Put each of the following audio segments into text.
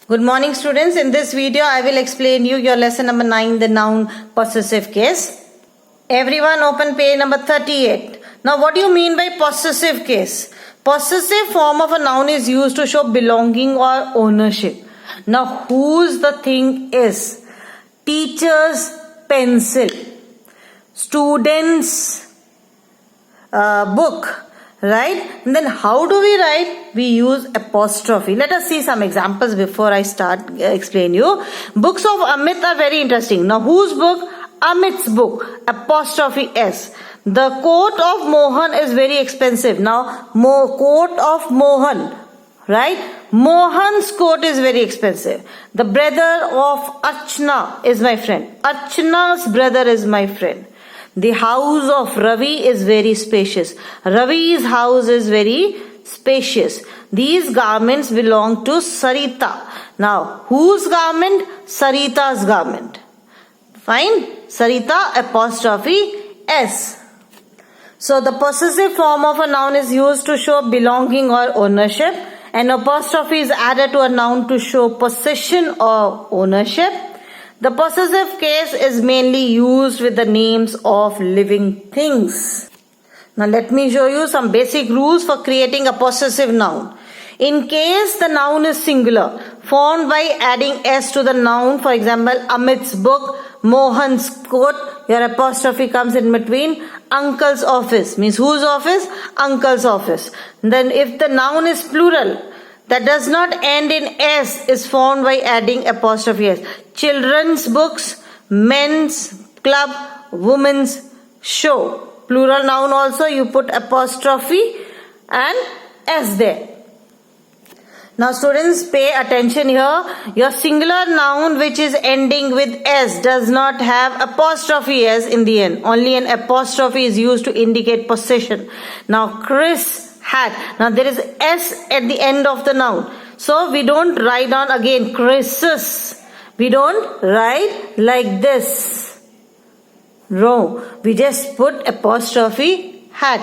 Good morning, students. In this video, I will explain you your lesson number 9, the noun possessive case. Everyone open page number 38. Now, what do you mean by possessive case? Possessive form of a noun is used to show belonging or ownership. Now, whose the thing is? Teacher's pencil. Student's book. Right? And then how do we write? We use apostrophe. Let us see some examples before I start explain you. Books of Amit are very interesting. Now whose book? Amit's book. Apostrophe S. The coat of Mohan is very expensive. Now coat of Mohan. Right? Mohan's coat is very expensive. The brother of Archana is my friend. Archana's brother is my friend. The house of Ravi is very spacious. Ravi's house is very spacious. These garments belong to Sarita. Now, whose garment? Sarita's garment. Fine? Sarita apostrophe S. So, the possessive form of a noun is used to show belonging or ownership. An apostrophe is added to a noun to show possession or ownership. The possessive case is mainly used with the names of living things. Now let me show you some basic rules for creating a possessive noun. In case the noun is singular, formed by adding S to the noun, for example, Amit's book, Mohan's coat, your apostrophe comes in between. Uncle's office means whose office? Uncle's office. Then if the noun is plural, that does not end in S is formed by adding apostrophe S. Children's books, men's club, women's show. Plural noun also you put apostrophe and S there. Now students pay attention here. Your singular noun which is ending with S does not have apostrophe S in the end. Only an apostrophe is used to indicate possession. Now Chris hat. Now there is S at the end of the noun. So we don't write down again Chris's. We don't write like this. No. We just put apostrophe hat.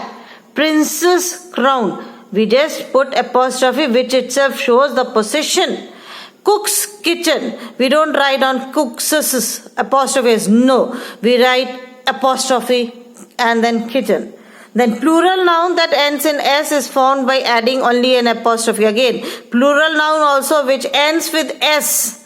Princess crown. We just put apostrophe which itself shows the possession. Cook's kitchen. We don't write down cook's apostrophe. No. We write apostrophe and then kitchen. Then plural noun that ends in S is formed by adding only an apostrophe. Again, plural noun also which ends with S.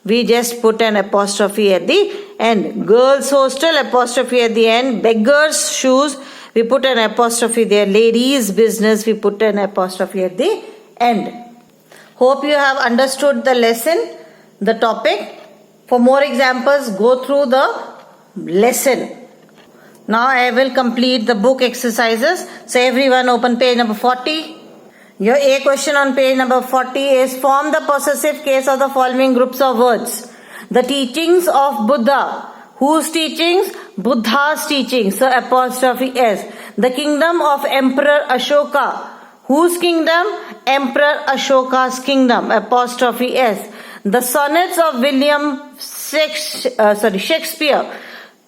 We just put an apostrophe at the end. Girls hostel, apostrophe at the end. Beggars shoes, we put an apostrophe there. Ladies business, we put an apostrophe at the end. Hope you have understood the lesson, the topic. For more examples, go through the lesson. Now I will complete the book exercises. So everyone open page number 40. Your A question on page number 40 is form the possessive case of the following groups of words. The teachings of Buddha. Whose teachings? Buddha's teachings. So apostrophe S. The kingdom of Emperor Ashoka. Whose kingdom? Emperor Ashoka's kingdom. Apostrophe S. The sonnets of Shakespeare.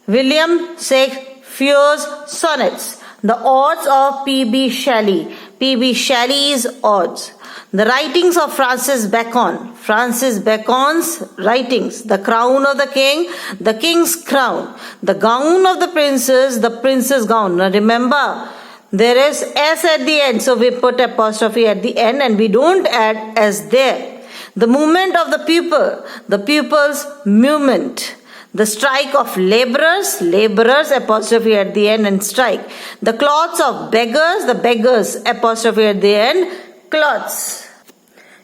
William Shakespeare's sonnets. The odes of P.B. Shelley. P.B. Shelley's odes. The writings of Francis Bacon. Francis Bacon's writings. The crown of the king. The king's crown. The gown of the prince's gown. Now remember, there is S at the end. So we put apostrophe at the end and we don't add S there. The movement of the pupil. The pupil's movement. The strike of laborers, apostrophe at the end and strike. The cloths of beggars, the beggars, apostrophe at the end, cloths.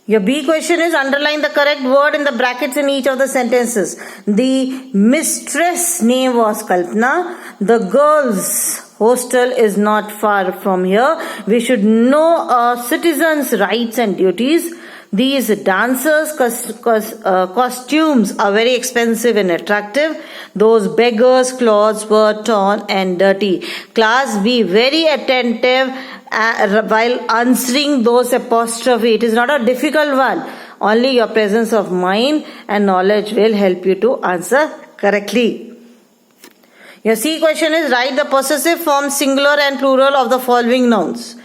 Your B question is underline the correct word in the brackets in each of the sentences. The mistress name was Kalpana. The girls' hostel is not far from here. We should know a citizen's rights and duties. These dancers' costumes are very expensive and attractive. Those beggars' clothes were torn and dirty. Class, be very attentive while answering those apostrophe. It is not a difficult one. Only your presence of mind and knowledge will help you to answer correctly. Your C question is write the possessive form singular and plural of the following nouns.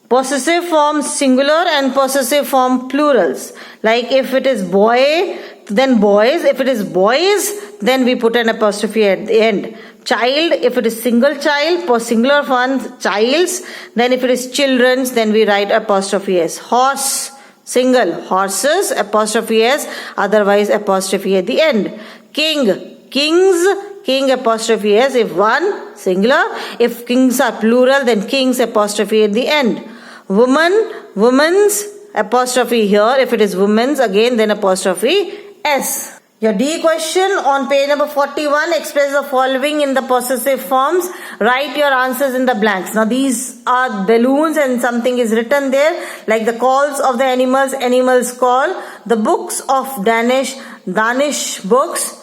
Possessive form singular and possessive form plurals. Like if it is boy, then boys. If it is boys, then we put an apostrophe at the end. Child, if it is single child, for singular form, childs. Then if it is children's, then we write apostrophe s. Horse, single, horses, apostrophe s, otherwise apostrophe at the end. King, kings, king apostrophe s if one, singular. If kings are plural, then kings apostrophe at the end. Woman, woman's, apostrophe here. If it is woman's, again then apostrophe s. Your D question on page number 41, express the following in the possessive forms. Write your answers in the blanks. Now these are balloons and something is written there, like the calls of the animals, animals call. The books of Danish, Danish books,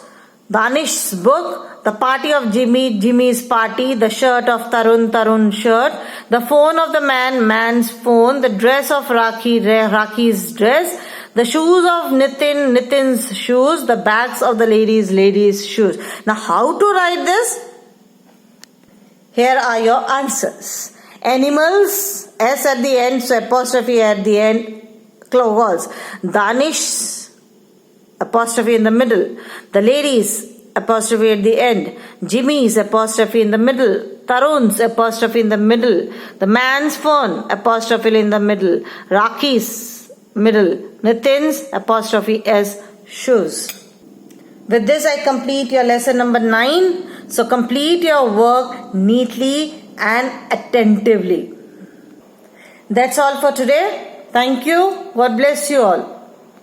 Danish's book. The party of Jimmy, Jimmy's party. The shirt of Tarun, Tarun's shirt. The phone of the man, man's phone. The dress of Rakhi, Rakhi's dress. The shoes of Nitin, Nitin's shoes. The bags of the ladies, ladies' shoes. Now how to write this? Here are your answers. Animals, S at the end, so apostrophe at the end, clause. Danish, apostrophe in the middle. The ladies, apostrophe at the end. Jimmy's, apostrophe in the middle. Tarun's, apostrophe in the middle. The man's phone, apostrophe in the middle. Rakhi's, middle. Nitin's, apostrophe s, shoes. With this I complete your lesson number 9. So complete your work neatly and attentively. That's all for today. Thank you. God bless you all.